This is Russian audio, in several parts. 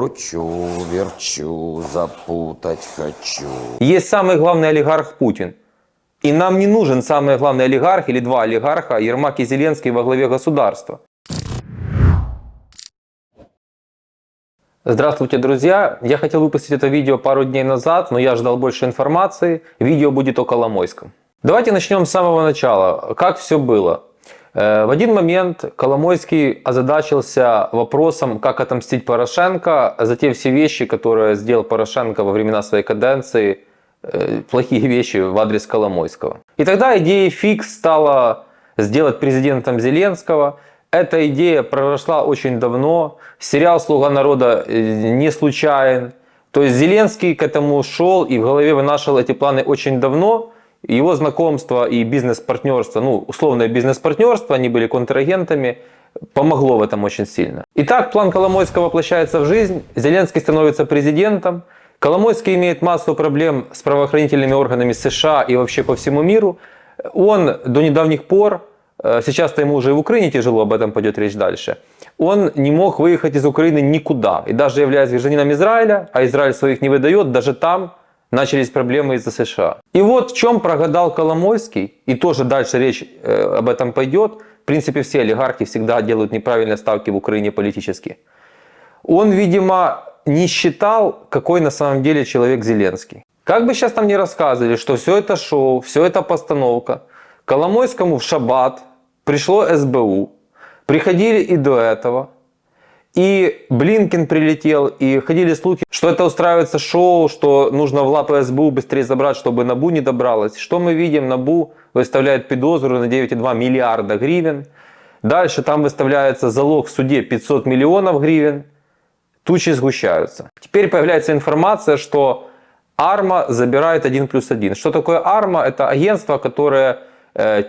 Кручу, верчу, запутать хочу. Есть самый главный олигарх Путин. И нам не нужен самый главный олигарх или два олигарха, Ермак и Зеленский во главе государства. Здравствуйте, друзья! Я хотел выпустить это видео пару дней назад, но я ждал больше информации. Видео будет о Коломойском. Давайте начнем с самого начала. Как все было? В один момент Коломойский озадачился вопросом, как отомстить Порошенко за те все вещи, которые сделал Порошенко во времена своей каденции, плохие вещи в адрес Коломойского. И тогда идеей фикс стала сделать президентом Зеленского. Эта идея проросла очень давно. Сериал «Слуга народа» не случайен. То есть Зеленский к этому шел и в голове вынашивал эти планы очень давно. Его знакомство и бизнес-партнерство, условное бизнес-партнерство, они были контрагентами, помогло в этом очень сильно. Итак, план Коломойского воплощается в жизнь. Зеленский становится президентом. Коломойский имеет массу проблем с правоохранительными органами США и вообще по всему миру. Он до недавних пор, сейчас-то ему уже и в Украине тяжело, об этом пойдет речь дальше, он не мог выехать из Украины никуда. И даже являясь гражданином Израиля, а Израиль своих не выдает, даже там начались проблемы из-за США. И вот в чем прогадал Коломойский, и тоже дальше речь об этом пойдет. В принципе, все олигархи всегда делают неправильные ставки в Украине политически. Он, видимо, не считал, какой на самом деле человек Зеленский. Как бы сейчас там ни рассказывали, что все это шоу, все это постановка, Коломойскому в шаббат пришло СБУ, приходили и до этого. И Блинкен прилетел, и ходили слухи, что это устраивается шоу, что нужно в лапы СБУ быстрее забрать, чтобы НАБУ не добралась. Что мы видим? НАБУ выставляет подозру на 9,2 миллиарда гривен. Дальше там выставляется залог в суде 500 миллионов гривен. Тучи сгущаются. Теперь появляется информация, что АРМА забирает 1+1. Что такое АРМА? Это агентство, которое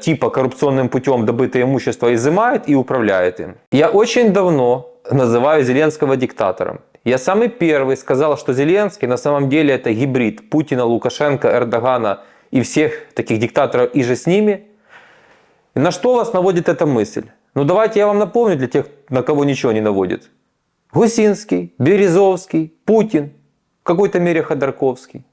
типа коррупционным путем добытое имущество изымает и управляет им. Я очень давно называю Зеленского диктатором. Я самый первый сказал, что Зеленский на самом деле это гибрид Путина, Лукашенко, Эрдогана и всех таких диктаторов и же с ними. И на что вас наводит эта мысль? Давайте я вам напомню для тех, на кого ничего не наводит. Гусинский, Березовский, Путин, в какой-то мере Ходорковский.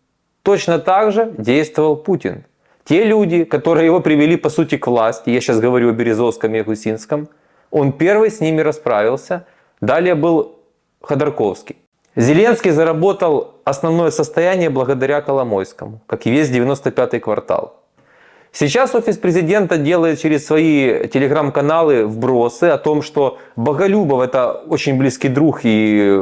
Точно так же действовал Путин. Те люди, которые его привели по сути к власти, я сейчас говорю о Березовском и Гусинском, он первый с ними расправился. Далее был Ходорковский. Зеленский заработал основное состояние благодаря Коломойскому, как и весь 95-й квартал. Сейчас офис президента делает через свои телеграм-каналы вбросы о том, что Боголюбов это очень близкий друг и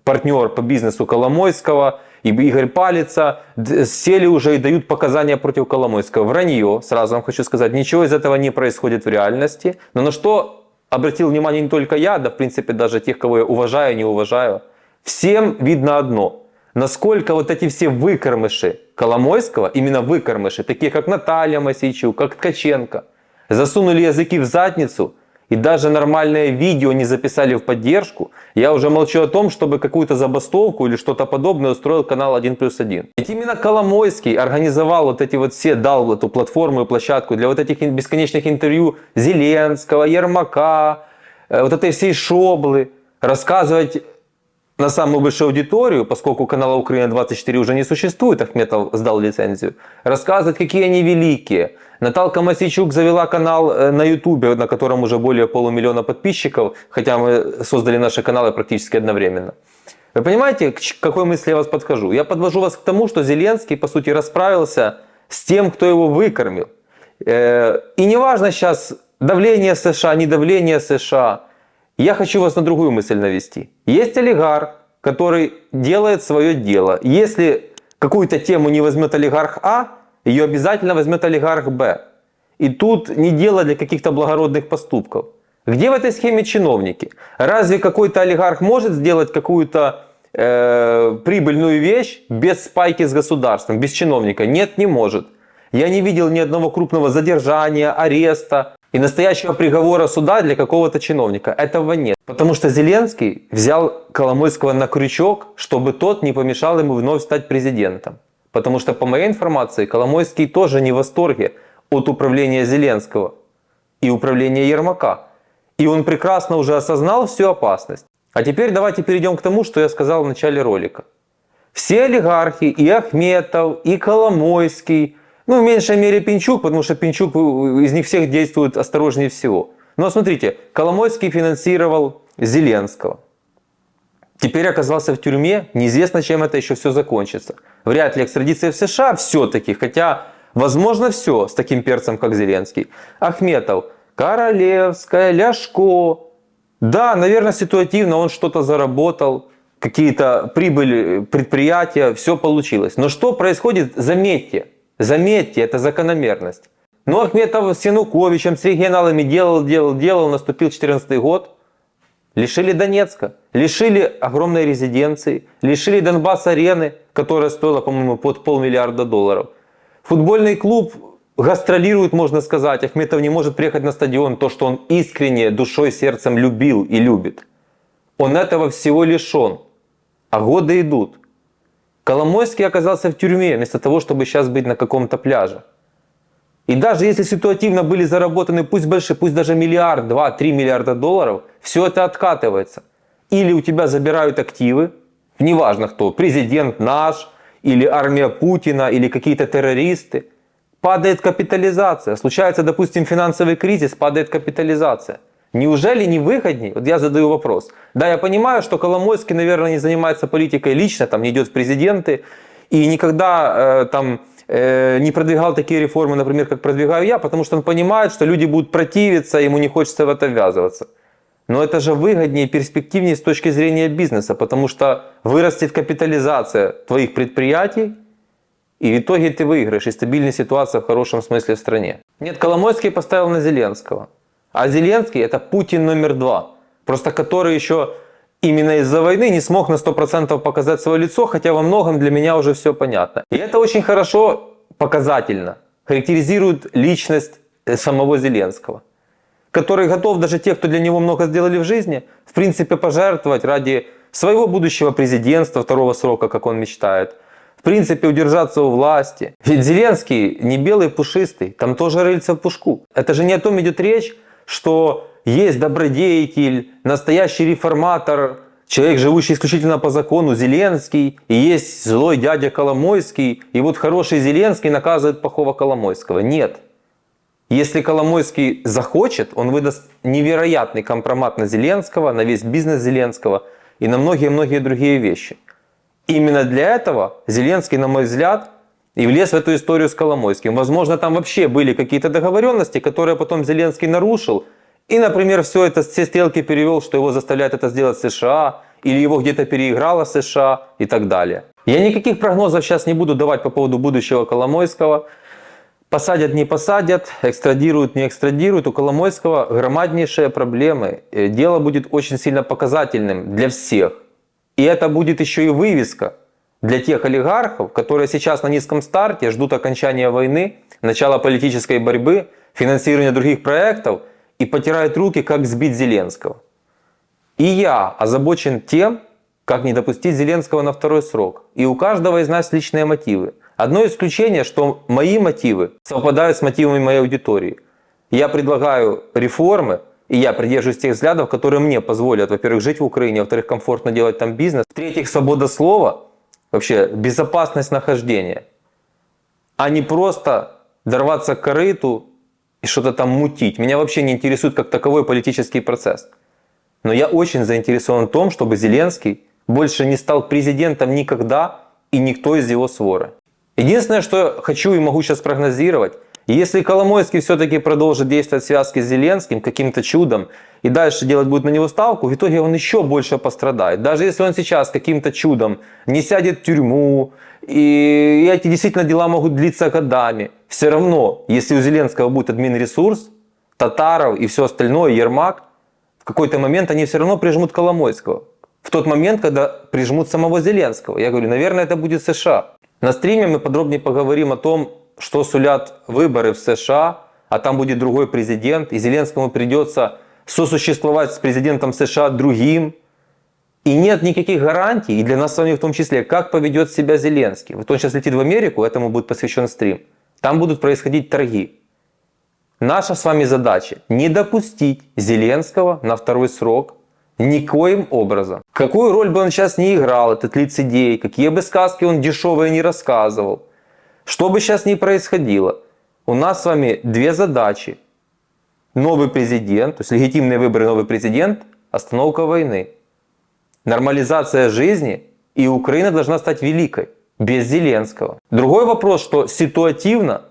партнер по бизнесу Коломойского, и Игорь Палица сели уже и дают показания против Коломойского. Вранье, сразу вам хочу сказать, ничего из этого не происходит в реальности. Но на что обратил внимание не только я, да в принципе даже тех, кого я уважаю и не уважаю. Всем видно одно. Насколько вот эти все выкормыши Коломойского, именно выкормыши, такие как Наталья Мосейчук, как Ткаченко, засунули языки в задницу и даже нормальное видео не записали в поддержку, я уже молчу о том, чтобы какую-то забастовку или что-то подобное устроил канал 1+1. Ведь именно Коломойский организовал вот эти вот все, дал эту платформу и площадку для вот этих бесконечных интервью Зеленского, Ермака, вот этой всей шоблы, рассказывать на самую большую аудиторию, поскольку канала Украина-24 уже не существует, Ахметов сдал лицензию, рассказывать, какие они великие. Наталка Мосейчук завела канал на Ютубе, на котором уже более 500 000 подписчиков, хотя мы создали наши каналы практически одновременно. Вы понимаете, к какой мысли я вас подхожу? Я подвожу вас к тому, что Зеленский, по сути, расправился с тем, кто его выкормил. И неважно сейчас, давление США, не давление США. Я хочу вас на другую мысль навести. Есть олигарх, который делает свое дело. Если какую-то тему не возьмет олигарх А, ее обязательно возьмет олигарх Б. И тут не дело для каких-то благородных поступков. Где в этой схеме чиновники? Разве какой-то олигарх может сделать какую-то прибыльную вещь без спайки с государством, без чиновника? Нет, не может. Я не видел ни одного крупного задержания, ареста и настоящего приговора суда для какого-то чиновника. Этого нет. Потому что Зеленский взял Коломойского на крючок, чтобы тот не помешал ему вновь стать президентом. Потому что, по моей информации, Коломойский тоже не в восторге от управления Зеленского и управления Ермака. И он прекрасно уже осознал всю опасность. А теперь давайте перейдем к тому, что я сказал в начале ролика. Все олигархи, и Ахметов, и Коломойский, ну в меньшей мере Пинчук, потому что Пинчук из них всех действует осторожнее всего. Но смотрите, Коломойский финансировал Зеленского. Теперь оказался в тюрьме, неизвестно, чем это еще все закончится. Вряд ли экстрадиция в США все-таки, хотя возможно все с таким перцем, как Зеленский. Ахметов, Королевская, Ляшко. Да, наверное, ситуативно он что-то заработал, какие-то прибыли предприятия, все получилось. Но что происходит, заметьте, это закономерность. Ну, Ахметов с Януковичем, с регионалами делал, наступил 2014 год. Лишили Донецка, лишили огромной резиденции, лишили Донбасс-арены, которая стоила, по-моему, под $500 миллиарда. Футбольный клуб гастролирует, можно сказать. Ахметов не может приехать на стадион, то, что он искренне, душой, сердцем любил и любит. Он этого всего лишен. А годы идут. Коломойский оказался в тюрьме, вместо того, чтобы сейчас быть на каком-то пляже. И даже если ситуативно были заработаны, пусть большие, пусть даже $1, 2, 3 миллиарда долларов, все это откатывается. Или у тебя забирают активы, неважно кто, президент наш, или армия Путина, или какие-то террористы. Падает капитализация. Случается, допустим, финансовый кризис, падает капитализация. Неужели не выгоднее? Вот я задаю вопрос. Да, я понимаю, что Коломойский, наверное, не занимается политикой лично, там не идет в президенты, и никогда не продвигал такие реформы, например, как продвигаю я, потому что он понимает, что люди будут противиться, ему не хочется в это ввязываться. Но это же выгоднее и перспективнее с точки зрения бизнеса, потому что вырастет капитализация твоих предприятий, и в итоге ты выиграешь, и стабильная ситуация в хорошем смысле в стране. Нет, Коломойский поставил на Зеленского. А Зеленский это Путин номер 2. Просто который еще именно из-за войны не смог на 100% показать свое лицо, хотя во многом для меня уже все понятно. И это очень хорошо, показательно характеризует личность самого Зеленского, который готов даже те, кто для него много сделали в жизни, в принципе пожертвовать ради своего будущего президентства, второго срока, как он мечтает. В принципе, удержаться у власти. Ведь Зеленский не белый пушистый, там тоже рыльца в пушку. Это же не о том идет речь, что есть добродетель, настоящий реформатор, человек, живущий исключительно по закону, Зеленский, и есть злой дядя Коломойский, и вот хороший Зеленский наказывает плохого Коломойского. Нет. Если Коломойский захочет, он выдаст невероятный компромат на Зеленского, на весь бизнес Зеленского и на многие-многие другие вещи. Именно для этого Зеленский, на мой взгляд, и влез в эту историю с Коломойским. Возможно, там вообще были какие-то договоренности, которые потом Зеленский нарушил. И, например, все стрелки перевел, что его заставляют это сделать США, или его где-то переиграла США и так далее. Я никаких прогнозов сейчас не буду давать по поводу будущего Коломойского. Посадят, не посадят, экстрадируют, не экстрадируют. У Коломойского громаднейшие проблемы. Дело будет очень сильно показательным для всех. И это будет еще и вывеска для тех олигархов, которые сейчас на низком старте ждут окончания войны, начала политической борьбы, финансирования других проектов и потирают руки, как сбить Зеленского. И я озабочен тем, как не допустить Зеленского на второй срок. И у каждого из нас личные мотивы. Одно исключение, что мои мотивы совпадают с мотивами моей аудитории. Я предлагаю реформы, и я придерживаюсь тех взглядов, которые мне позволят, во-первых, жить в Украине, во-вторых, комфортно делать там бизнес, в-третьих, свобода слова, вообще безопасность нахождения, а не просто дорваться к корыту и что-то там мутить. Меня вообще не интересует как таковой политический процесс. Но я очень заинтересован в том, чтобы Зеленский больше не стал президентом никогда и никто из его своры. Единственное, что я хочу и могу сейчас прогнозировать, если Коломойский все-таки продолжит действовать в связке с Зеленским каким-то чудом и дальше делать будет на него ставку, в итоге он еще больше пострадает. Даже если он сейчас каким-то чудом не сядет в тюрьму, и эти действительно дела могут длиться годами, все равно, если у Зеленского будет админресурс, Татаров и все остальное, Ермак, в какой-то момент они все равно прижмут Коломойского. В тот момент, когда прижмут самого Зеленского. Я говорю, наверное, это будет США. На стриме мы подробнее поговорим о том, что сулят выборы в США, а там будет другой президент, и Зеленскому придется сосуществовать с президентом США другим. И нет никаких гарантий, и для нас с вами в том числе, как поведет себя Зеленский. Вот он сейчас летит в Америку, этому будет посвящен стрим. Там будут происходить торги. Наша с вами задача не допустить Зеленского на второй срок, Никоим образом. Какую роль бы он сейчас не играл, этот лицедей, какие бы сказки он дешевые не рассказывал, что бы сейчас ни происходило, у нас с вами две задачи. Новый президент, то есть легитимные выборы, новый президент, остановка войны. Нормализация жизни, и Украина должна стать великой, без Зеленского. Другой вопрос, что ситуативно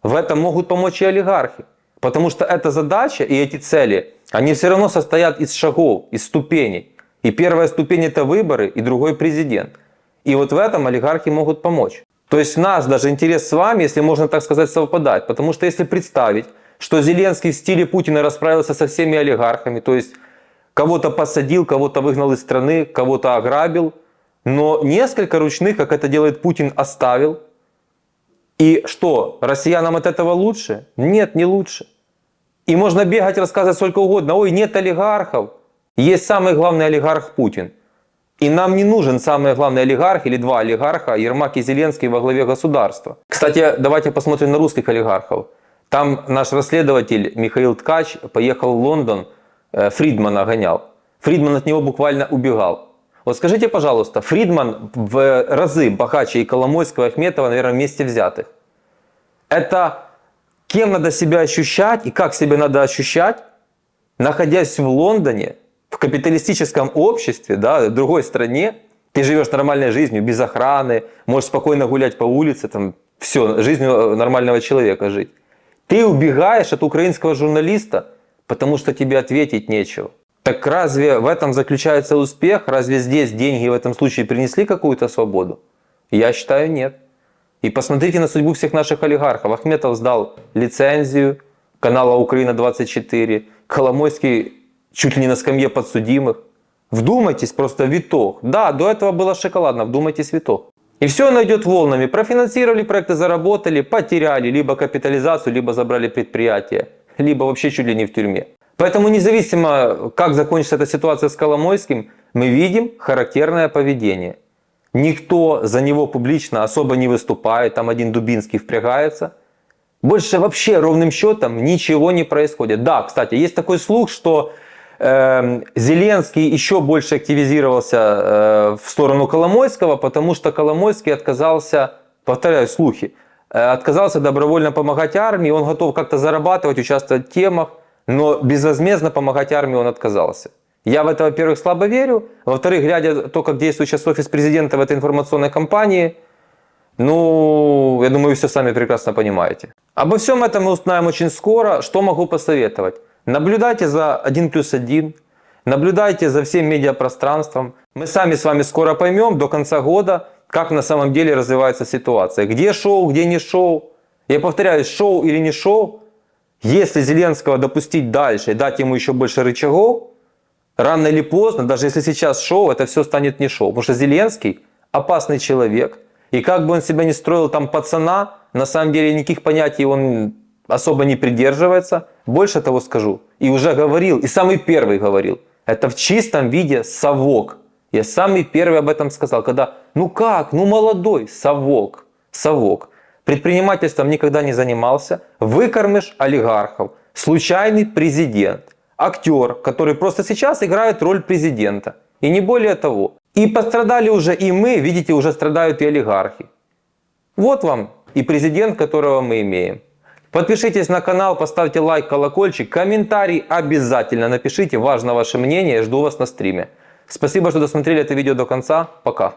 в этом могут помочь и олигархи. Потому что эта задача и эти цели, они все равно состоят из шагов, из ступеней. И первая ступень это выборы, и другой президент. И вот в этом олигархи могут помочь. То есть нас даже интерес с вами, если можно так сказать, совпадает. Потому что если представить, что Зеленский в стиле Путина расправился со всеми олигархами, то есть кого-то посадил, кого-то выгнал из страны, кого-то ограбил, но несколько ручных, как это делает Путин, оставил. И что, россиянам от этого лучше? Нет, не лучше. И можно бегать, рассказывать сколько угодно. Ой, нет олигархов. Есть самый главный олигарх Путин. И нам не нужен самый главный олигарх или два олигарха, Ермак и Зеленский во главе государства. Кстати, давайте посмотрим на русских олигархов. Там наш расследователь Михаил Ткач поехал в Лондон, Фридмана гонял. Фридман от него буквально убегал. Вот скажите, пожалуйста, Фридман в разы богаче и Коломойского, и Ахметова, наверное, вместе взятых. Это кем надо себя ощущать и как себя надо ощущать, находясь в Лондоне, в капиталистическом обществе, да, в другой стране. Ты живешь нормальной жизнью, без охраны, можешь спокойно гулять по улице, там, все, жизнью нормального человека жить. Ты убегаешь от украинского журналиста, потому что тебе ответить нечего. Так разве в этом заключается успех? Разве здесь деньги в этом случае принесли какую-то свободу? Я считаю, нет. И посмотрите на судьбу всех наших олигархов. Ахметов сдал лицензию канала «Украина-24», Коломойский чуть ли не на скамье подсудимых. Вдумайтесь просто в итог. Да, до этого было шоколадно, вдумайтесь в итог. И все оно идет волнами. Профинансировали проекты, заработали, потеряли либо капитализацию, либо забрали предприятие, либо вообще чуть ли не в тюрьме. Поэтому независимо, как закончится эта ситуация с Коломойским, мы видим характерное поведение. Никто за него публично особо не выступает, там один Дубинский впрягается. Больше вообще ровным счетом ничего не происходит. Да, кстати, есть такой слух, что Зеленский еще больше активизировался в сторону Коломойского, потому что Коломойский отказался, повторяю, слухи, отказался добровольно помогать армии, он готов как-то зарабатывать, участвовать в темах, но безвозмездно помогать армии он отказался. Я в это, во-первых, слабо верю, во-вторых, глядя то, как действует сейчас офис президента в этой информационной кампании, ну, я думаю, вы все сами прекрасно понимаете. Обо всем этом мы узнаем очень скоро. Что могу посоветовать? Наблюдайте за 1+1, наблюдайте за всем медиапространством. Мы сами с вами скоро поймем до конца года, как на самом деле развивается ситуация. Где шоу, где не шоу. Я повторяю, шоу или не шоу. Если Зеленского допустить дальше и дать ему еще больше рычагов, рано или поздно, даже если сейчас шоу, это все станет не шоу. Потому что Зеленский опасный человек. И как бы он себя не строил там пацана, на самом деле никаких понятий он особо не придерживается. Больше того скажу. И уже говорил, и самый первый говорил. Это в чистом виде совок. Я самый первый об этом сказал. Когда, ну как, ну молодой, совок. Совок. Предпринимательством никогда не занимался. Выкормыш олигархов. Случайный президент. Актер, который просто сейчас играет роль президента. И не более того. И пострадали уже и мы, видите, уже страдают и олигархи. Вот вам и президент, которого мы имеем. Подпишитесь на канал, поставьте лайк, колокольчик, комментарий обязательно напишите. Важно ваше мнение, жду вас на стриме. Спасибо, что досмотрели это видео до конца. Пока.